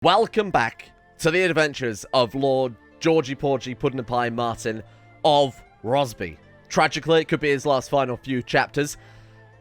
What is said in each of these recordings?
Welcome back to the adventures of Lord Georgie Porgy Puddin' Pie Martin of Rosby. Tragically, it could be his last final few chapters,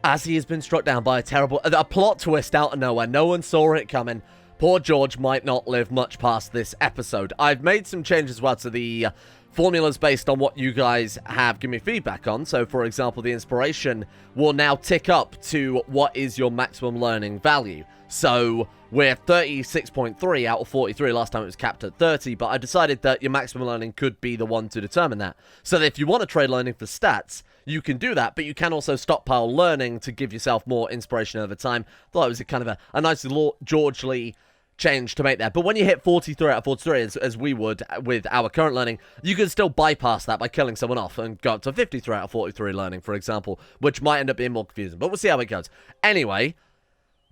as he has been struck down by a plot twist out of nowhere. No one saw it coming. Poor George might not live much past this episode. I've made some changes as well to the formulas based on what you guys have given me feedback on. So, for example, the inspiration will now tick up to what is your maximum learning value. So, we're 36.3 out of 43. Last time it was capped at 30, but I decided that your maximum learning could be the one to determine that. So that if you want to trade learning for stats, you can do that, but you can also stockpile learning to give yourself more inspiration over time. Thought it was a kind of a nice little George Lee change to make there. But when you hit 43 out of 43, as we would with our current learning, you can still bypass that by killing someone off and go up to 53 out of 43 learning, for example, which might end up being more confusing. But we'll see how it goes. Anyway,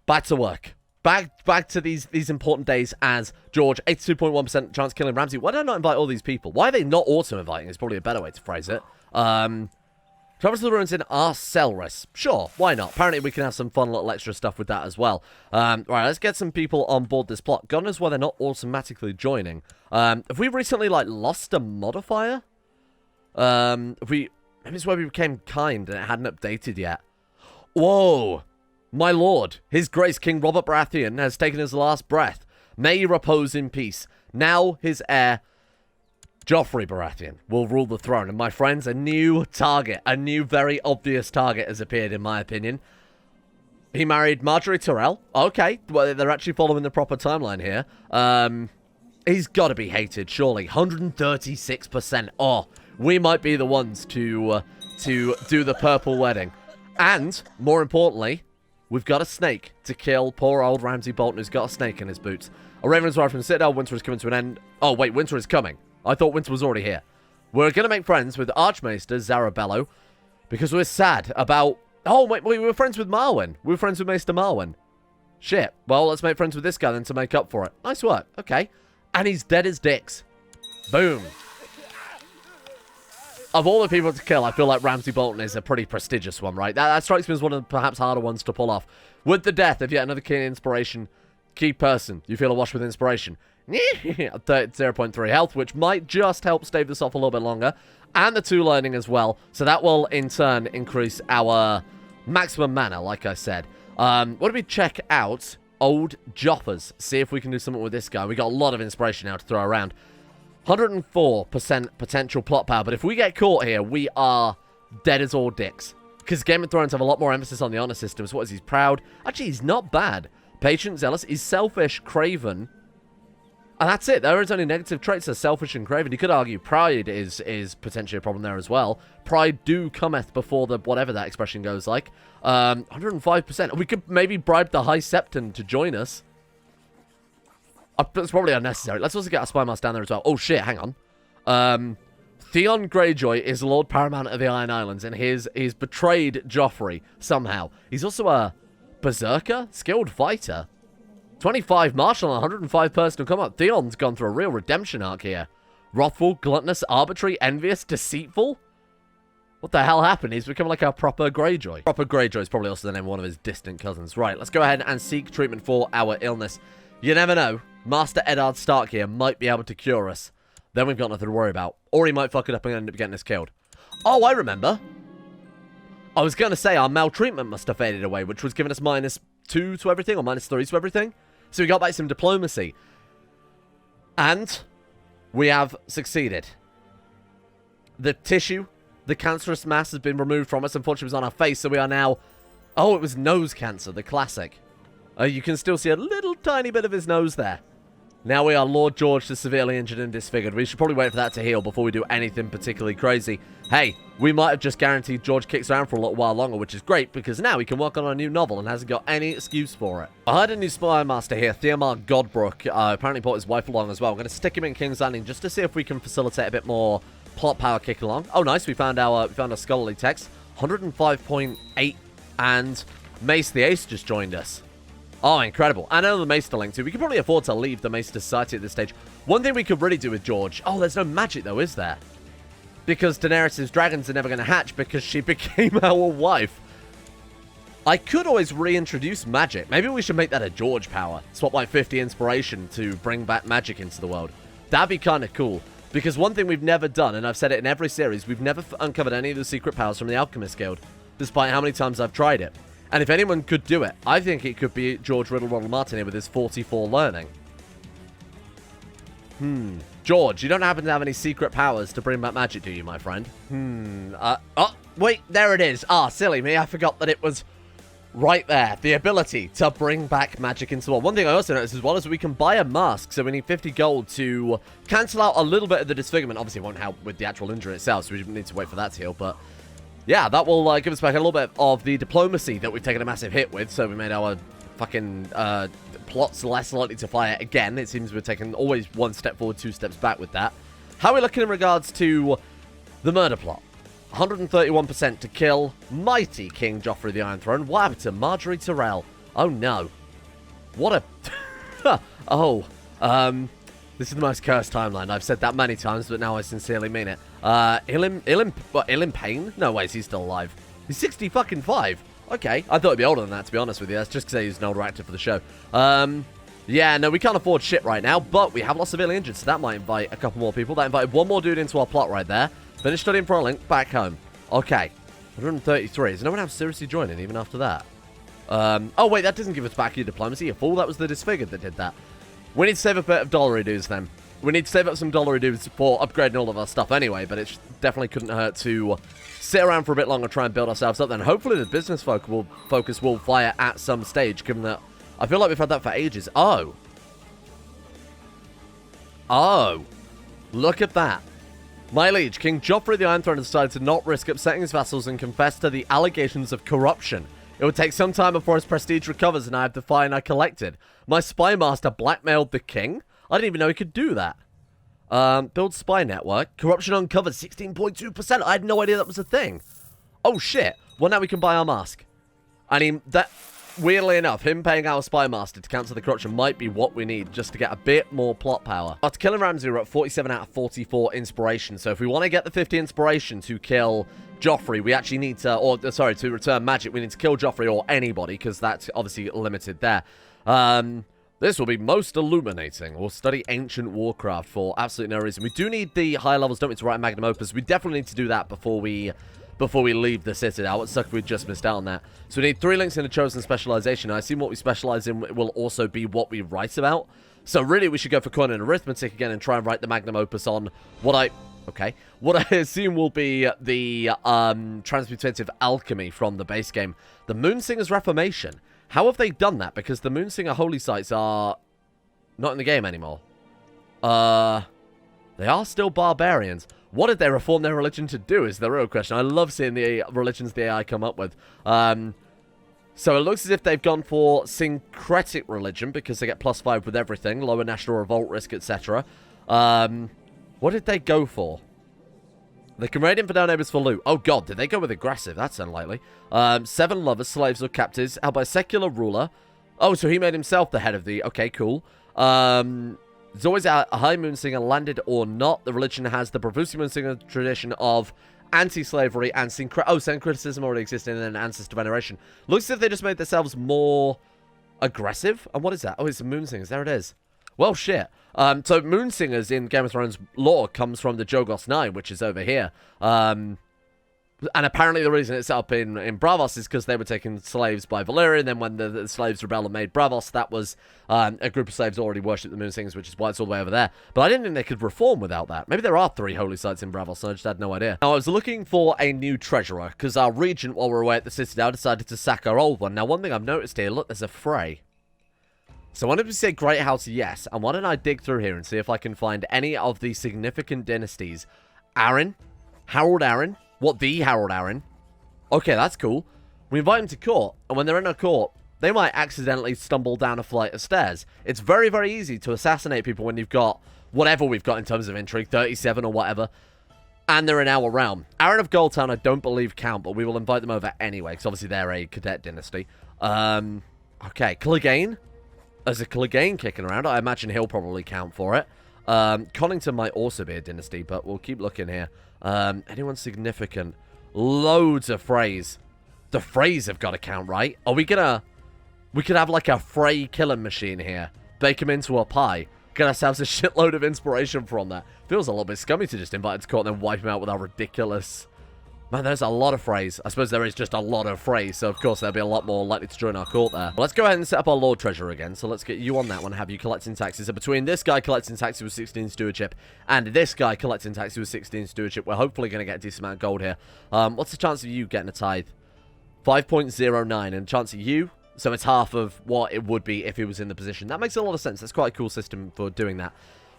back to work. Back to these important days as George, 82.1% chance killing Ramsay. Why did I not invite all these people? Why are they not auto-inviting is probably a better way to phrase it. Travel to the ruins in Arcelris. Sure, why not? Apparently we can have some fun little extra stuff with that as well. Right, let's get some people on board this plot. God knows why they're not automatically joining. Have we recently, like, lost a modifier? Maybe it's where we became kind and it hadn't updated yet. Whoa! My lord, His Grace King Robert Baratheon has taken his last breath. May he repose in peace. Now his heir, Joffrey Baratheon, will rule the throne. And my friends, a new target, a new very obvious target has appeared in my opinion. He married Marjorie Tyrell. Okay, well, they're actually following the proper timeline here. He's got to be hated, surely. 136%. Oh, we might be the ones to do the purple wedding. And, more importantly, we've got a snake to kill poor old Ramsay Bolton, who's got a snake in his boots. A raven's arrived from the Citadel. Winter is coming to an end. Oh, wait, winter is coming. I thought winter was already here. We're going to make friends with Archmaester Zarabello because we're sad about... Oh, wait, we were friends with Marwyn. We were friends with Maester Marwyn. Shit. Well, let's make friends with this guy then to make up for it. Nice work. Okay. And he's dead as dicks. Boom. Of all the people to kill, I feel like Ramsay Bolton is a pretty prestigious one, right? That strikes me as one of the perhaps harder ones to pull off. With the death of yet another key inspiration, key person, you feel awash with inspiration. 0.3 health, which might just help stave this off a little bit longer. And the 2 learning as well. So that will, in turn, increase our maximum mana, like I said. What do we check out? Old Joffers. See if we can do something with this guy. We got a lot of inspiration now to throw around. 104% potential plot power, but if we get caught here, we are dead as all dicks. Because Game of Thrones have a lot more emphasis on the honor systems. What is he? Proud? Actually, he's not bad. Patient, zealous. He's selfish, craven. And that's it. There is only negative traits as selfish and craven. You could argue pride is potentially a problem there as well. Pride do cometh before the whatever that expression goes like. 105%. We could maybe bribe the High Septon to join us. It's probably unnecessary. Let's also get our spy master down there as well. Oh, shit, hang on. Theon Greyjoy is Lord Paramount of the Iron Islands, and he's betrayed Joffrey somehow. He's also a berserker, skilled fighter. 25 martial and 105 personal combat. Theon's gone through a real redemption arc here. Wrathful, gluttonous, arbitrary, envious, deceitful. What the hell happened? He's become like a proper Greyjoy. Proper Greyjoy is probably also the name of one of his distant cousins. Right, let's go ahead and seek treatment for our illness. You never know. Master Eddard Stark here might be able to cure us. Then we've got nothing to worry about. Or he might fuck it up and end up getting us killed. Oh, I remember. I was going to say our maltreatment must have faded away, which was giving us -2 to everything, or -3 to everything. So we got back some diplomacy. And we have succeeded. The tissue, the cancerous mass has been removed from us. Unfortunately, it was on our face, so we are now... Oh, it was nose cancer, the classic. You can still see a little tiny bit of his nose there. Now we are Lord George the severely injured and disfigured. We should probably wait for that to heal before we do anything particularly crazy. Hey, we might have just guaranteed George kicks around for a little while longer, which is great, because now he can work on a new novel and hasn't got any excuse for it. I heard a new spy master here, Theomar Godbrook, apparently brought his wife along as well. I'm going to stick him in King's Landing just to see if we can facilitate a bit more plot power kicking along. Oh, nice, we found our scholarly text. 105.8, and Mace the Ace just joined us. Oh, incredible. I know the Maester link too. We could probably afford to leave the Maester Society at this stage. One thing we could really do with George... Oh, there's no magic though, is there? Because Daenerys' dragons are never going to hatch because she became our wife. I could always reintroduce magic. Maybe we should make that a George power. Swap like 50 inspiration to bring back magic into the world. That'd be kind of cool. Because one thing we've never done, and I've said it in every series, we've never uncovered any of the secret powers from the Alchemist Guild. Despite how many times I've tried it. And if anyone could do it, I think it could be George Riddle Ronald Martin here with his 44 learning. George, you don't happen to have any secret powers to bring back magic, do you, my friend? Oh, wait, there it is. Ah, silly me, I forgot that it was right there. The ability to bring back magic into the world. One thing I also noticed as well is we can buy a mask, so we need 50 gold to cancel out a little bit of the disfigurement. Obviously, it won't help with the actual injury itself, so we need to wait for that to heal, but yeah, that will give us back a little bit of the diplomacy that we've taken a massive hit with, so we made our fucking plots less likely to fire again. It seems we're taking always one step forward, two steps back with that. How are we looking in regards to the murder plot? 131% to kill mighty King Joffrey the Iron Throne. What happened to Marjorie Tyrell? Oh no. What a... this is the most cursed timeline. I've said that many times, but now I sincerely mean it. Ilim Payne? No ways, he's still alive. He's 60 fucking 5. Okay, I thought he'd be older than that, to be honest with you. That's just because he's an older actor for the show. Yeah, no, we can't afford shit right now, but we have lots of injured, so that might invite a couple more people. That invited one more dude into our plot right there. Finished studying for a link, back home. Okay, 133. Is no one else seriously joining even after that? Oh, wait, that doesn't give us back your diplomacy, you fool. That was the Disfigured that did that. We need to save a bit of dollary dues then. We need to save up some dollary dues for upgrading all of our stuff anyway, but it definitely couldn't hurt to sit around for a bit longer, try and build ourselves up then. Hopefully the business focus will fire at some stage, given that I feel like we've had that for ages. Oh. Look at that. My liege, King Joffrey the Iron Throne decided to not risk upsetting his vassals and confess to the allegations of corruption. It would take some time before his prestige recovers and I have the fine I collected. My spy master blackmailed the king? I didn't even know he could do that. Build spy network. Corruption uncovered 16.2%. I had no idea that was a thing. Oh shit. Well, now we can buy our mask. I mean, that... Weirdly enough, him paying our spy master to cancel the corruption might be what we need just to get a bit more plot power. After killing Ramsay, we're at 47 out of 44 inspiration. So if we want to get the 50 inspiration to kill Joffrey, we actually need to, to return magic, we need to kill Joffrey or anybody, because that's obviously limited there. This will be most illuminating. We'll study ancient warcraft for absolutely no reason. We do need the high levels, don't we, to write a magnum opus. We definitely need to do that before we leave the Citadel. It sucks if we just missed out on that. So we need 3 links in a chosen specialization. I assume what we specialize in will also be what we write about. So really, we should go for coin and arithmetic again and try and write the magnum opus on what I assume will be the transmutative alchemy from the base game. The Moonsinger's Reformation. How have they done that? Because the Moonsinger holy sites are not in the game anymore. They are still barbarians. What did they reform their religion to do is the real question. I love seeing the religions the AI come up with. So it looks as if they've gone for syncretic religion because they get +5 with everything. Lower national revolt risk, etc. What did they go for? They can raid infidel neighbors for loot. Oh god, did they go with aggressive? That's unlikely. 7 lovers, slaves, or captives held by a secular ruler. Oh, so he made himself the head of the... Okay, cool. There's always a high moonsinger, landed or not. The religion has the Bravusi moonsinger tradition of anti-slavery and syncretism already existed in an ancestor veneration. Looks as if they just made themselves more aggressive. And what is that? Oh, it's the Moonsingers. There it is. Well, shit. So Moonsingers in Game of Thrones lore comes from the Jogos 9, which is over here. And apparently the reason it's up in Braavos is because they were taken slaves by Valyrian. Then when the slaves rebelled and made Braavos, that was a group of slaves already worshipped the Moonsingers, which is why it's all the way over there. But I didn't think they could reform without that. Maybe there are 3 holy sites in Braavos, and I just had no idea. Now, I was looking for a new treasurer, because our regent, while we were away at the Citadel, decided to sack our old one. Now, one thing I've noticed here, look, there's a Frey. So why don't we say Great House, yes, and why don't I dig through here and see if I can find any of the significant dynasties. Arryn, Harold Arryn, what, the Harold Arryn? Okay, that's cool. We invite them to court, and when they're in a court, they might accidentally stumble down a flight of stairs. It's very, very easy to assassinate people when you've got whatever we've got in terms of intrigue, 37 or whatever, and they're in our realm. Arryn of Goldtown, I don't believe count, but we will invite them over anyway, because obviously they're a cadet dynasty. Okay, Clegane. There's a Clegane kicking around. I imagine he'll probably count for it. Connington might also be a dynasty, but we'll keep looking here. Anyone significant? Loads of Freys. The Freys have got to count, right? Are we gonna... We could have, like, a Frey killing machine here. Bake him into a pie. Get ourselves a shitload of inspiration from that. Feels a little bit scummy to just invite him to court and then wipe him out with our ridiculous... Man, there's a lot of Freys. I suppose there is just a lot of Freys, so of course there'll be a lot more likely to join our court there. Well, let's go ahead and set up our Lord Treasurer again. So let's get you on that one, have you collecting taxes. So between this guy collecting taxes with 16 stewardship and this guy collecting taxes with 16 stewardship, we're hopefully going to get a decent amount of gold here. What's the chance of you getting a tithe? 5.09, and the chance of you... So it's half of what it would be if he was in the position. That makes a lot of sense. That's quite a cool system for doing that.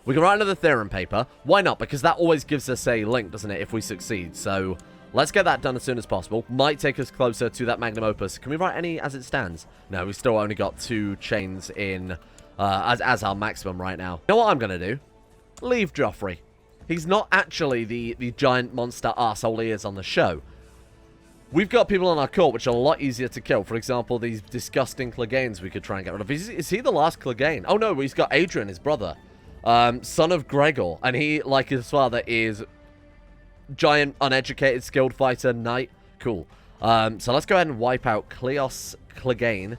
We can write another theorem paper. Why not? Because that always gives us a link, doesn't it, if we succeed. So let's get that done as soon as possible. Might take us closer to that magnum opus. Can we write any as it stands? No, we've still only got 2 chains in as our maximum right now. You know what I'm going to do? Leave Joffrey. He's not actually the giant monster arsehole he is on the show. We've got people on our court which are a lot easier to kill. For example, these disgusting Cleganes we could try and get rid of. Is he the last Clegane? Oh no, he's got Adrian, his brother. Son of Gregor. And he, like his father, is giant, uneducated, skilled fighter, knight. Cool. So let's go ahead and wipe out Cleos Clegane.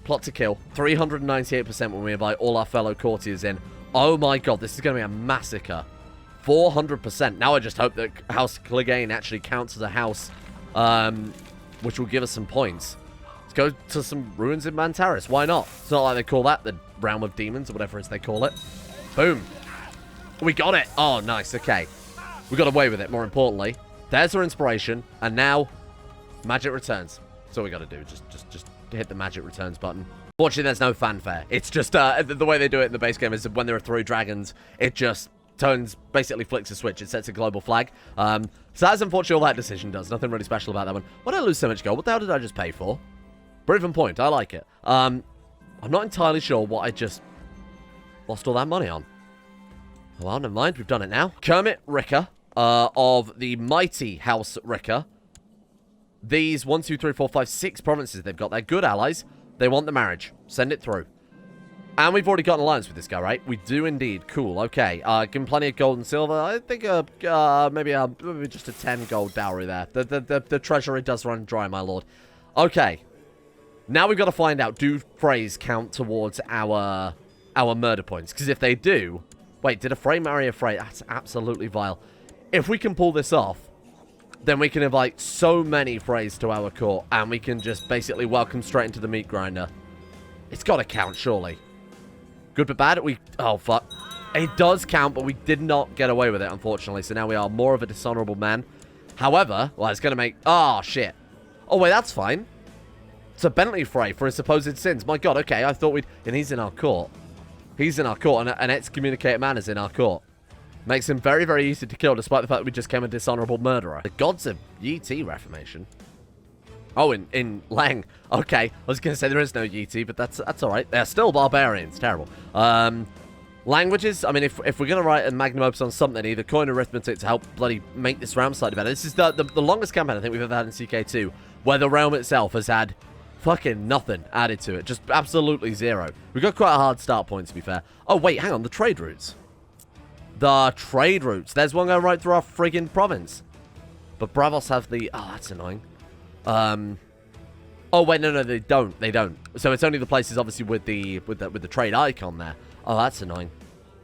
Plot to kill. 398% when we invite all our fellow courtiers in. Oh my god, this is going to be a massacre. 400%. Now I just hope that House Clegane actually counts as a house... which will give us some points. Let's go to some ruins in Mantaris. Why not? It's not like they call that the realm of demons or whatever it is they call it. Boom. We got it. Oh, nice. Okay. We got away with it, more importantly. There's our inspiration. And now, magic returns. That's all we got to do. Just hit the magic returns button. Fortunately, there's no fanfare. It's just, the way they do it in the base game is when there are 3 dragons, it just... basically flicks a switch. It sets a global flag. So that's unfortunately all that decision does. Nothing really special about that one. Why did I lose so much gold? What the hell did I just pay for? Proven point. I like it. I'm not entirely sure what I just lost all that money on. Well, never mind. We've done it now. Kermit Ricker of the mighty House Ricker. These 1, 2, 3, 4, 5, 6 provinces they've got. They're good allies. They want the marriage. Send it through. And we've already got an alliance with this guy, right? We do indeed. Cool. Okay. Give him plenty of gold and silver. I think maybe just a 10 gold dowry there. The treasury does run dry, my lord. Okay. Now we've got to find out, do Freys count towards our murder points? Because if they do... Wait, did a Frey marry a Frey? That's absolutely vile. If we can pull this off, then we can invite so many Freys to our court, and we can just basically welcome straight into the meat grinder. It's got to count, surely. Good but bad? Oh, fuck. It does count, but we did not get away with it, unfortunately. So now we are more of a dishonorable man. However, well, it's going to make... Oh, shit. Oh, wait, that's fine. It's a Bentley Frey for his supposed sins. My god, okay, I thought we'd... And he's in our court. He's in our court, and an excommunicated man is in our court. Makes him very, very easy to kill, despite the fact that we just became a dishonorable murderer. The gods of Yi Reformation. Oh, in Lang. Okay, I was going to say there is no Yeti, but that's all right. They're still barbarians. Terrible. Languages, I mean, if we're going to write a magnum opus on something, either coin arithmetic to help bloody make this realm slightly better. This is the longest campaign I think we've ever had in CK2, where the realm itself has had fucking nothing added to it. Just absolutely 0. We've got quite a hard start point, to be fair. Oh, wait, hang on. The trade routes. The trade routes. There's one going right through our friggin' province. But Bravos have the... Oh, that's annoying. Oh wait, no, they don't. They don't. So it's only the places obviously with the trade icon there. Oh, that's annoying.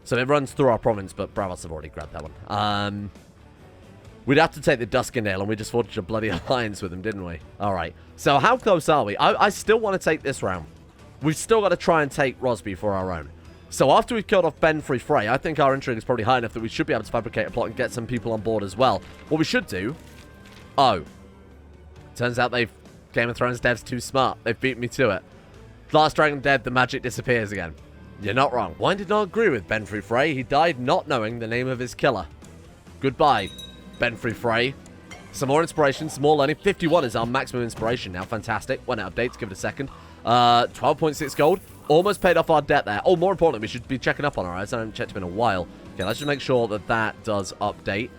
So it runs through our province, but Bravos have already grabbed that one. We'd have to take the Duskendale, and we just forged a bloody alliance with them, didn't we? All right. So how close are we? I still want to take this round. We've still got to try and take Rosby for our own. So after we've killed off Benfrey Frey, I think our intrigue is probably high enough that we should be able to fabricate a plot and get some people on board as well. What we should do... Oh. Turns out Game of Thrones devs too smart. They've beat me to it. Last dragon dead, the magic disappears again. You're not wrong. Wine did not agree with Benfrey Frey. He died not knowing the name of his killer. Goodbye, Benfrey Frey. Some more inspiration, some more learning. 51 is our maximum inspiration now. Fantastic. When it updates, give it a second. 12.6 gold. Almost paid off our debt there. Oh, more importantly, we should be checking up on our eyes. I haven't checked him in a while. Okay, let's just make sure that does update.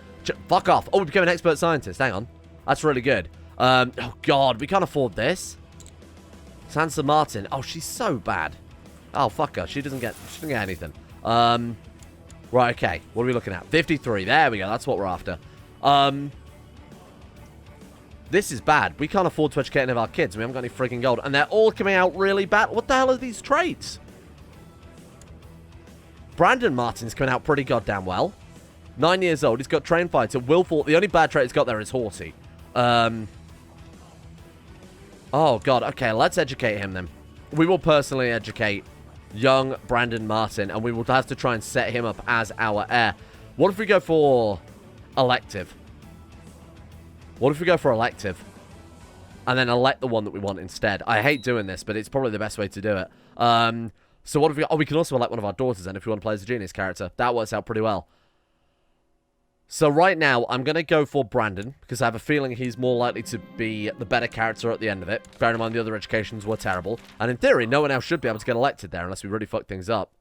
Fuck off. Oh, we became an expert scientist. Hang on. That's really good. Oh, God. We can't afford this. Sansa Martin. Oh, she's so bad. Oh, fuck her. She doesn't get anything. Right, okay. What are we looking at? 53. There we go. That's what we're after. This is bad. We can't afford to educate any of our kids. We haven't got any freaking gold. And they're all coming out really bad. What the hell are these traits? Brandon Martin's coming out pretty goddamn well. 9 years old. He's got trained fighter. Willful. The only bad trait he's got there is haughty. Oh, God. Okay, let's educate him then. We will personally educate young Brandon Martin, and we will have to try and set him up as our heir. What if we go for elective? What if we go for elective? And then elect the one that we want instead. I hate doing this, but it's probably the best way to do it. So what if we... Oh, we can also elect one of our daughters then if we want to play as a genius character. That works out pretty well. So right now, I'm going to go for Brandon, because I have a feeling he's more likely to be the better character at the end of it. Bearing in mind the other educations were terrible. And in theory, no one else should be able to get elected there unless we really fuck things up.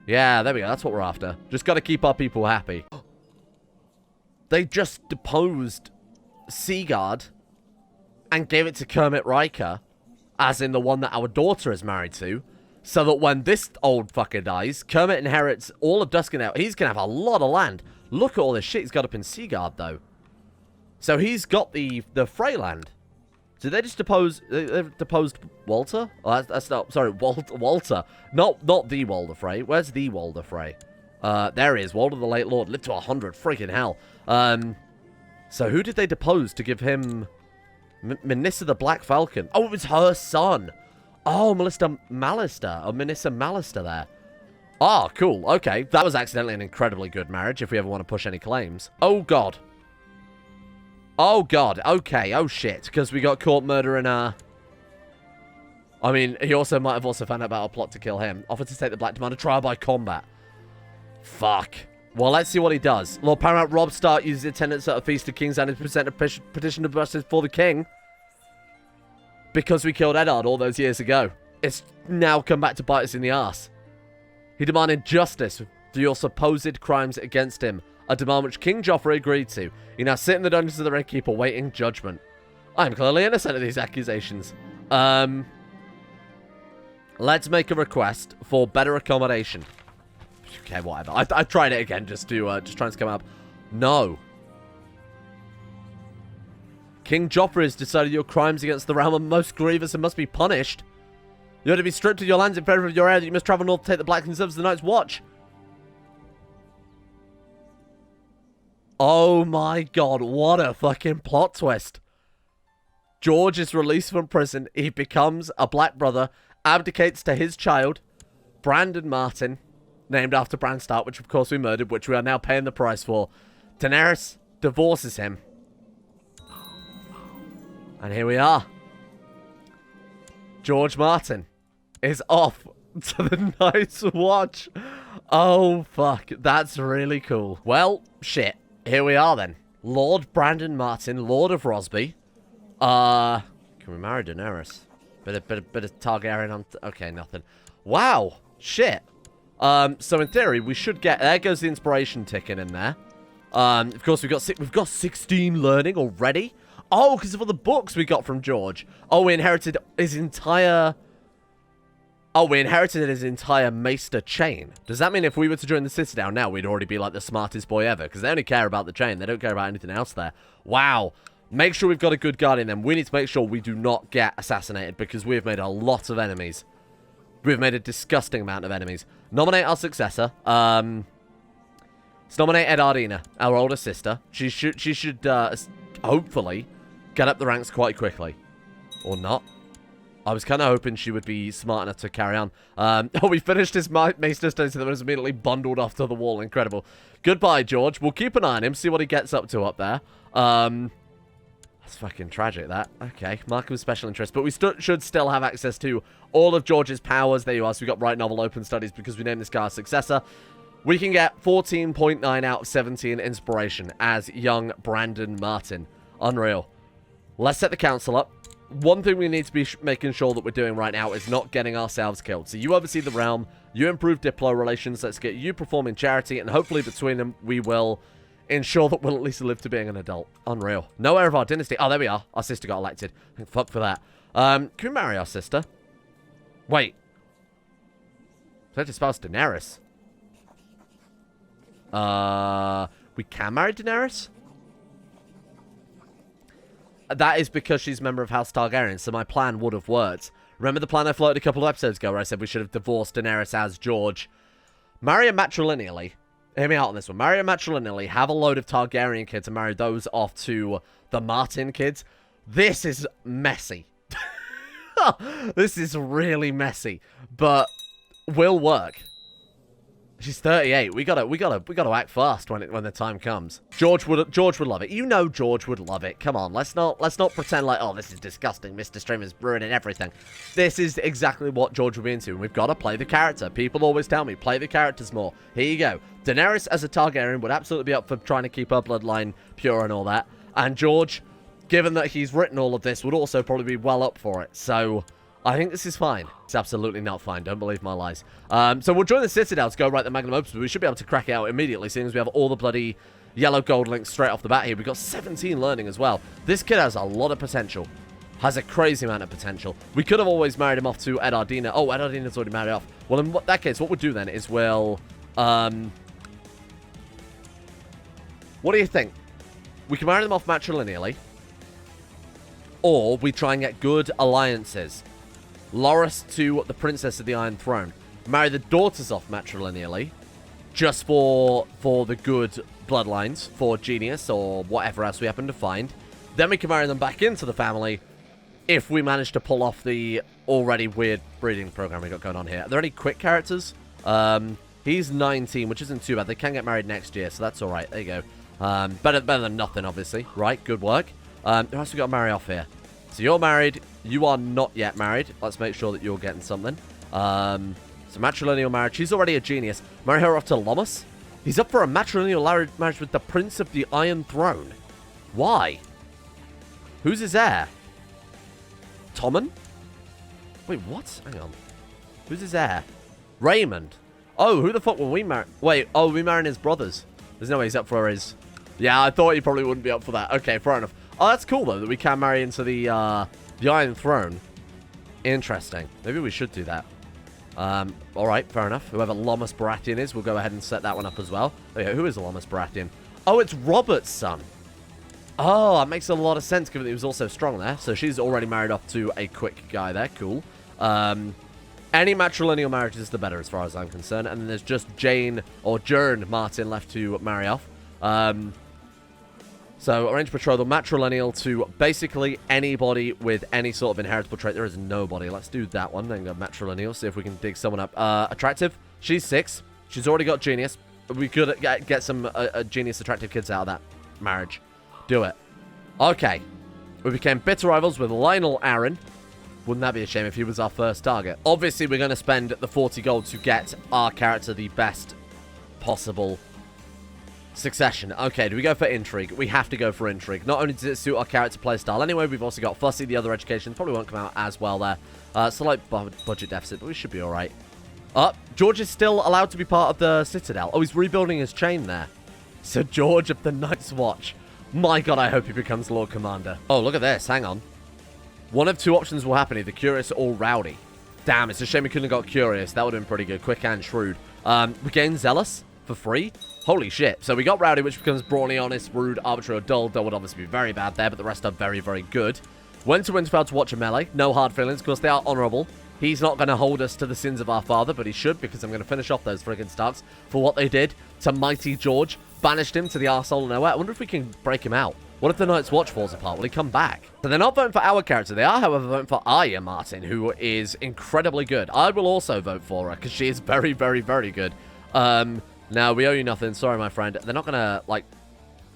Yeah, there we go. That's what we're after. Just got to keep our people happy. They just deposed Seaguard and gave it to Kermit Riker, as in the one that our daughter is married to, so that when this old fucker dies, Kermit inherits all of Duskendale. He's going to have a lot of land. Look at all this shit he's got up in Seaguard, though. So he's got the Frey land. Did they just depose... They deposed Walter? Oh, that's not... Sorry, Walter. Not the Walder Frey. Where's the Walder Frey? There he is. Walder the Late Lord. Lived to 100. Freaking hell. So who did they depose to give him... Minissa the Black Falcon? Oh, it was her son. Oh, Melissa Maester. Or Minissa Maester there. Oh, cool. Okay. That was accidentally an incredibly good marriage if we ever want to push any claims. Oh, God. Oh, God. Okay. Oh, shit. Because we got caught murdering I mean, he also might have also found out about our plot to kill him. Offered to take the Black Demand a trial by combat. Fuck. Well, let's see what he does. Lord Paramount Robb Stark uses attendance at a Feast of Kings and has presented a petition of justice for the king. Because we killed Eddard all those years ago. It's now come back to bite us in the arse. He demanded justice for your supposed crimes against him. A demand which King Joffrey agreed to. You now sit in the dungeons of the Red Keep awaiting judgment. I am clearly innocent of these accusations. Let's make a request for better accommodation. Okay, whatever. I tried it again just trying to come up. No. King Joffrey has decided your crimes against the realm are most grievous and must be punished. You are to be stripped of your lands in favor of your heir that you must travel north to take the Black and serve as the Night's Watch. Oh my God, what a fucking plot twist. George is released from prison. He becomes a Black brother, abdicates to his child, Brandon Martin, named after Bran Stark, which of course we murdered, which we are now paying the price for. Daenerys divorces him. And here we are. George Martin is off to the Night's Watch. Oh, fuck. That's really cool. Well, shit. Here we are, then. Lord Brandon Martin, Lord of Rosby. Can we marry Daenerys? Bit of Targaryen on... Okay, nothing. Wow. Shit. So in theory, we should get... There goes the inspiration ticking in there. Of course, we've got 16 learning already. Oh, because of all the books we got from George. Oh, we inherited his entire... Oh, we inherited his entire Maester chain. Does that mean if we were to join the Citadel now, we'd already be like the smartest boy ever? Because they only care about the chain. They don't care about anything else there. Wow. Make sure we've got a good guardian then. We need to make sure we do not get assassinated because we have made a lot of enemies. We've made a disgusting amount of enemies. Nominate our successor. Let's nominate Eddardina, our older sister. She should hopefully get up the ranks quite quickly. Or not. I was kind of hoping she would be smart enough to carry on. Oh, we finished his Maester studies and then was immediately bundled off to the wall. Incredible. Goodbye, George. We'll keep an eye on him, see what he gets up to up there. That's fucking tragic, that. Okay, mark of special interest. But we should still have access to all of George's powers. There you are. So we got Right Novel Open Studies because we named this guy our successor. We can get 14.9 out of 17 inspiration as young Brandon Martin. Unreal. Let's set the council up. One thing we need to be making sure that we're doing right now is not getting ourselves killed. So you oversee the realm, you improve Diplo relations, let's get you performing charity, and hopefully between them we will ensure that we'll at least live to being an adult. Unreal. No heir of our dynasty. Oh, there we are. Our sister got elected. Thank fuck for that. Can we marry our sister? Wait. So to spouse Daenerys. We can marry Daenerys? that is because she's a member of House Targaryen, so my plan would have worked. Remember the plan I floated a couple of episodes ago where I said we should have divorced Daenerys as George? Marry her matrilineally. Hear me out on this one. Marry her matrilineally, have a load of Targaryen kids and marry those off to the Martin kids. This is messy. This is really messy, but will work. She's 38. We gotta act fast when the time comes. George would love it. You know George would love it. Come on, let's not pretend like, oh, this is disgusting. Mr. Streamer's ruining everything. This is exactly what George would be into, and we've got to play the character. People always tell me, play the characters more. Here you go. Daenerys as a Targaryen would absolutely be up for trying to keep her bloodline pure and all that. And George, given that he's written all of this, would also probably be well up for it. So I think this is fine. It's absolutely not fine. Don't believe my lies. So we'll join the Citadel to go right the Magnum Opus, but we should be able to crack it out immediately, seeing as we have all the bloody yellow gold links straight off the bat here. We've got 17 learning as well. This kid has a lot of potential. Has a crazy amount of potential. We could have always married him off to Eddardina. Oh, Eddardina's already married off. Well, in that case, what we'll do then is we'll... what do you think? We can marry them off matrilineally. Or we try and get good alliances. Loras to the Princess of the Iron Throne. Marry the daughters off matrilineally. Just for the good bloodlines. For genius or whatever else we happen to find. Then we can marry them back into the family. If we manage to pull off the already weird breeding program we got going on here. Are there any quick characters? He's 19, which isn't too bad. They can get married next year, so that's alright. There you go. Better than nothing, obviously. Right, good work. Who else we got to marry off here? So you're married. You are not yet married. Let's make sure that you're getting something. So matrilineal marriage. She's already a genius. Marry her off to Lomas. He's up for a matrilineal marriage with the Prince of the Iron Throne. Why? Who's his heir? Tommen? Wait, what? Hang on. Who's his heir? Raymond. Oh, who the fuck will we marry? Wait, oh, we marrying his brothers. There's no way he's up for his... Yeah, I thought he probably wouldn't be up for that. Okay, fair enough. Oh, that's cool, though, that we can marry into the Iron Throne. Interesting. Maybe we should do that. Alright, fair enough. Whoever Lomas Baratheon is, we'll go ahead and set that one up as well. Okay, who is Lomas Baratheon? Oh, it's Robert's son. Oh, that makes a lot of sense, given that he was also strong there. So she's already married off to a quick guy there. Cool. Any matrilineal marriage is the better, as far as I'm concerned. And then there's just Jane or Jern Martin left to marry off. So, arrange betrothal, matrilineal to basically anybody with any sort of inheritable trait. There is nobody. Let's do that one. Then go matrilineal, see if we can dig someone up. Attractive. She's 6. She's already got genius. We could get some genius attractive kids out of that marriage. Do it. Okay. We became bitter rivals with Lionel Arryn. Wouldn't that be a shame if he was our first target? Obviously, we're going to spend the 40 gold to get our character the best possible succession. Okay, do we go for intrigue? We have to go for intrigue. Not only does it suit our character playstyle anyway, we've also got Fussy, the other education. Probably won't come out as well there. Slight budget deficit, but we should be alright. George is still allowed to be part of the Citadel. Oh, he's rebuilding his chain there. So George of the Night's Watch. My god, I hope he becomes Lord Commander. Oh, look at this. Hang on. One of two options will happen, either Curious or Rowdy. Damn, it's a shame we couldn't have got Curious. That would have been pretty good. Quick and shrewd. We gained Zealous for free. Holy shit. So we got Rowdy, which becomes Brawny, Honest, Rude, Arbitrary, or Dull. Dull would obviously be very bad there, but the rest are very, very good. Went to Winterfell to watch a melee. No hard feelings, because they are honourable. He's not going to hold us to the sins of our father, but he should, because I'm going to finish off those friggin' Starks for what they did to mighty George. Banished him to the arsehole of nowhere. I wonder if we can break him out. What if the Night's Watch falls apart? Will he come back? So they're not voting for our character. They are, however, voting for Arya Martin, who is incredibly good. I will also vote for her, because she is very, very, very good. Now, we owe you nothing. Sorry, my friend. They're not going to, like...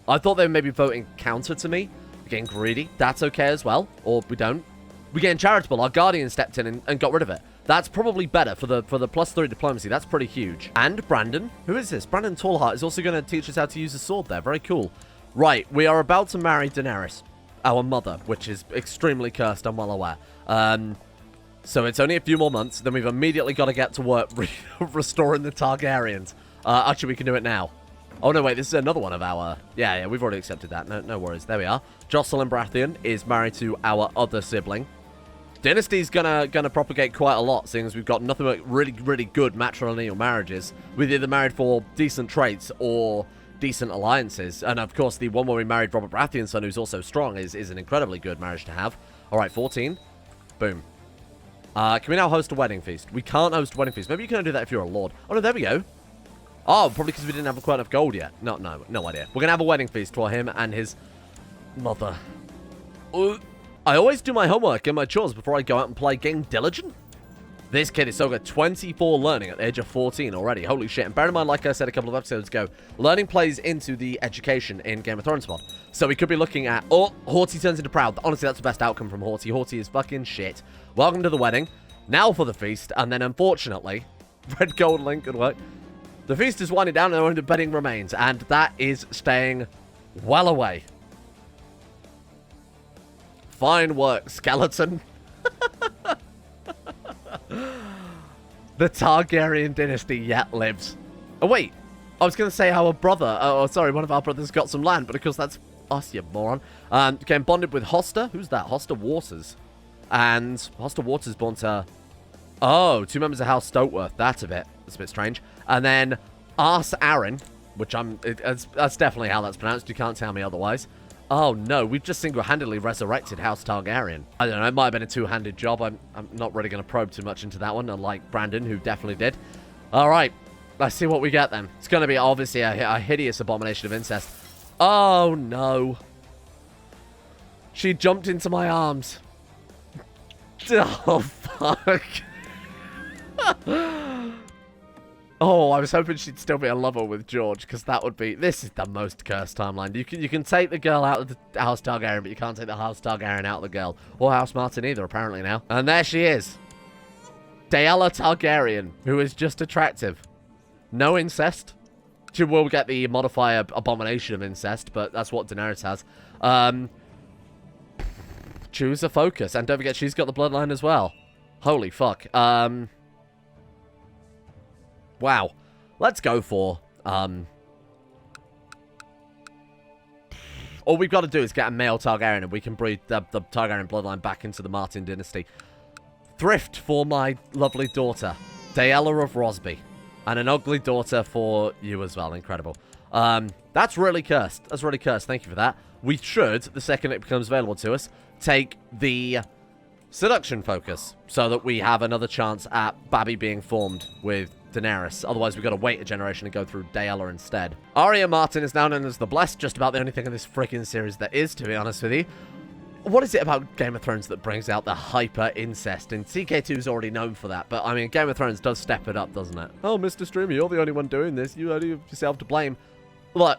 I thought they were maybe voting counter to me. We're getting greedy. That's okay as well. Or we don't. We're getting charitable. Our Guardian stepped in and got rid of it. That's probably better for the +3 diplomacy. That's pretty huge. And Brandon. Who is this? Brandon Tallheart is also going to teach us how to use a sword there. Very cool. Right. We are about to marry Daenerys, our mother, which is extremely cursed, I'm well aware. So it's only a few more months. Then we've immediately got to get to work restoring the Targaryens. Actually, we can do it now. Oh, no, wait. This is another one of our... Yeah, we've already accepted that. No worries. There we are. Jocelyn Baratheon is married to our other sibling. Dynasty's gonna propagate quite a lot, seeing as we've got nothing but really, really good matrilineal marriages. We're either married for decent traits or decent alliances. And, of course, the one where we married Robert Baratheon's son, who's also strong, is an incredibly good marriage to have. All right, 14. Boom. Can we now host a wedding feast? We can't host a wedding feast. Maybe you can only do that if you're a lord. Oh, no, there we go. Oh, probably because we didn't have quite enough gold yet. No idea. We're going to have a wedding feast for him and his mother. I always do my homework and my chores before I go out and play Game Diligent. This kid is so good. 24 learning at the age of 14 already. Holy shit. And bear in mind, like I said a couple of episodes ago, learning plays into the education in Game of Thrones mod. So we could be looking at... Oh, Haughty turns into Proud. Honestly, that's the best outcome from Haughty. Haughty is fucking shit. Welcome to the wedding. Now for the feast. And then, unfortunately, red gold link could work. The feast is winding down and only the bedding remains. And that is staying well away. Fine work, skeleton. The Targaryen dynasty yet lives. Oh, wait. I was going to say our brother... Oh, sorry, one of our brothers got some land, but of course that's us, you moron. Became bonded with Hoster. Who's that? Hoster Waters. And Hoster Waters born to... Oh, 2 members of House Stokeworth. That's a bit strange. And then Ars Aaron, which that's definitely how that's pronounced. You can't tell me otherwise. Oh, no, we've just single-handedly resurrected House Targaryen. I don't know, it might have been a two-handed job. I'm not really going to probe too much into that one, unlike Brandon, who definitely did. All right, let's see what we get then. It's going to be, obviously, a hideous abomination of incest. Oh, no. She jumped into my arms. Oh, fuck. Oh, I was hoping she'd still be a lover with George, because that would be... This is the most cursed timeline. You can take the girl out of the House Targaryen, but you can't take the House Targaryen out of the girl. Or House Martin either, apparently, now. And there she is. Daella Targaryen, who is just attractive. No incest. She will get the modifier abomination of incest, but that's what Daenerys has. Choose a focus. And don't forget, she's got the bloodline as well. Holy fuck. Wow. Let's go for... all we've got to do is get a male Targaryen and we can breed the Targaryen bloodline back into the Martin dynasty. Thrift for my lovely daughter, Daella of Rosby. And an ugly daughter for you as well. Incredible. That's really cursed. That's really cursed. Thank you for that. We should, the second it becomes available to us, take the seduction focus so that we have another chance at Babby being formed with Daenerys. Otherwise, we've got to wait a generation and go through Daella instead. Arya Martin is now known as the Blessed, just about the only thing in this freaking series that is, to be honest with you. What is it about Game of Thrones that brings out the hyper-incest? And CK2 is already known for that, but, I mean, Game of Thrones does step it up, doesn't it? Oh, Mr. Streamer, you're the only one doing this. You only have yourself to blame. Look,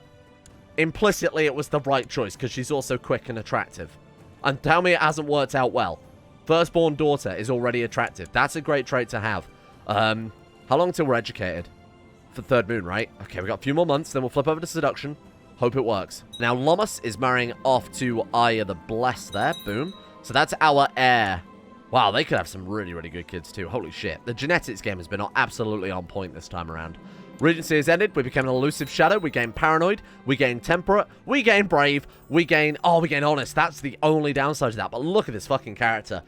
implicitly, it was the right choice, because she's also quick and attractive. And tell me it hasn't worked out well. Firstborn daughter is already attractive. That's a great trait to have. How long till we're educated? For Third Moon, right? Okay, we got a few more months, then we'll flip over to seduction. Hope it works. Now, Lomas is marrying off to Arya the Blessed there. Boom. So that's our heir. Wow, they could have some really, really good kids too. Holy shit. The genetics game has been absolutely on point this time around. Regency has ended. We became an elusive shadow. We gain paranoid. We gain temperate. We gain brave. We gain... Oh, we gain honest. That's the only downside to that. But look at this fucking character.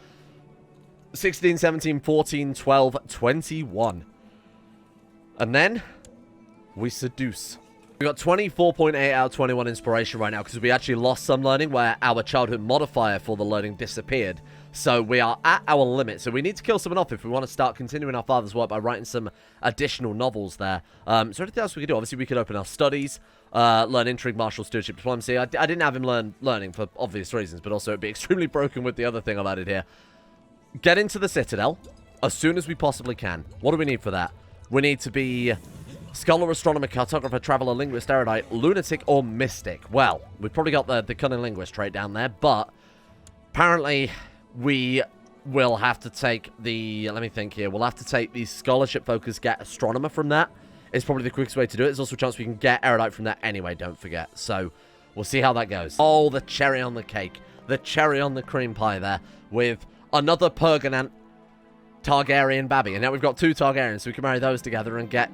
16, 17, 14, 12, 21. And then we seduce. We got 24.8 out of 21 inspiration right now because we actually lost some learning where our childhood modifier for the learning disappeared. So we are at our limit. So we need to kill someone off if we want to start continuing our father's work by writing some additional novels there. So anything else we could do? Obviously, we could open our studies, learn intrigue, martial, stewardship, diplomacy. I didn't have him learn learning for obvious reasons, but also it'd be extremely broken with the other thing I've added here. Get into the Citadel as soon as we possibly can. What do we need for that? We need to be scholar, astronomer, cartographer, traveler, linguist, erudite, lunatic, or mystic. Well, we've probably got the cunning linguist trait down there, but apparently we will have to take the... Let me think here. We'll have to take the scholarship focus, get astronomer from that. It's probably the quickest way to do it. There's also a chance we can get erudite from that anyway, don't forget. So we'll see how that goes. Oh, the cherry on the cake. The cherry on the cream pie there with another Pergonant Targaryen babby. And now we've got 2 Targaryens, so we can marry those together and get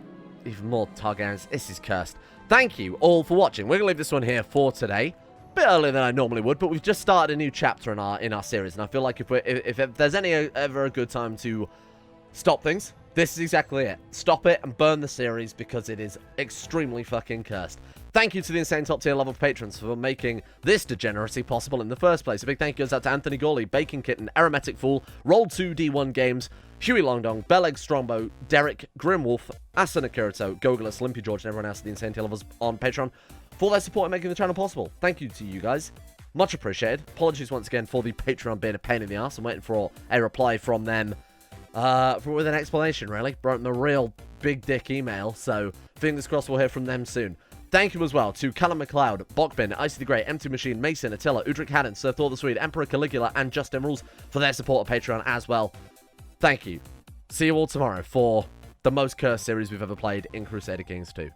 even more Targaryens. This is cursed. Thank you all for watching. We're going to leave this one here for today. A bit earlier than I normally would, but we've just started a new chapter in our series, and I feel like if there's ever a good time to stop things, This is exactly it. Stop it and burn the series because it is extremely fucking cursed. Thank you to the insane top tier level patrons for making this degeneracy possible in the first place. A big thank you goes out to Anthony Gawley, Bacon Kitten, Aromatic Fool, Roll2D1 Games, Huey Longdong, Beleg Strongbow, Derek, Grimwolf, Asana Kirito, Gogolus, Limpy George, and everyone else at the insane tier levels on Patreon for their support in making the channel possible. Thank you to you guys. Much appreciated. Apologies once again for the Patreon being a pain in the ass. I'm waiting for a reply from them with an explanation, really. Brought them a real big dick email, so fingers crossed we'll hear from them soon. Thank you as well to Callum McLeod, Bokbin, Icy the Great, Empty Machine, Mason, Attila, Udric Haddon, Sir Thor the Swede, Emperor Caligula, and Justin Rules for their support of Patreon as well. Thank you. See you all tomorrow for the most cursed series we've ever played in Crusader Kings 2.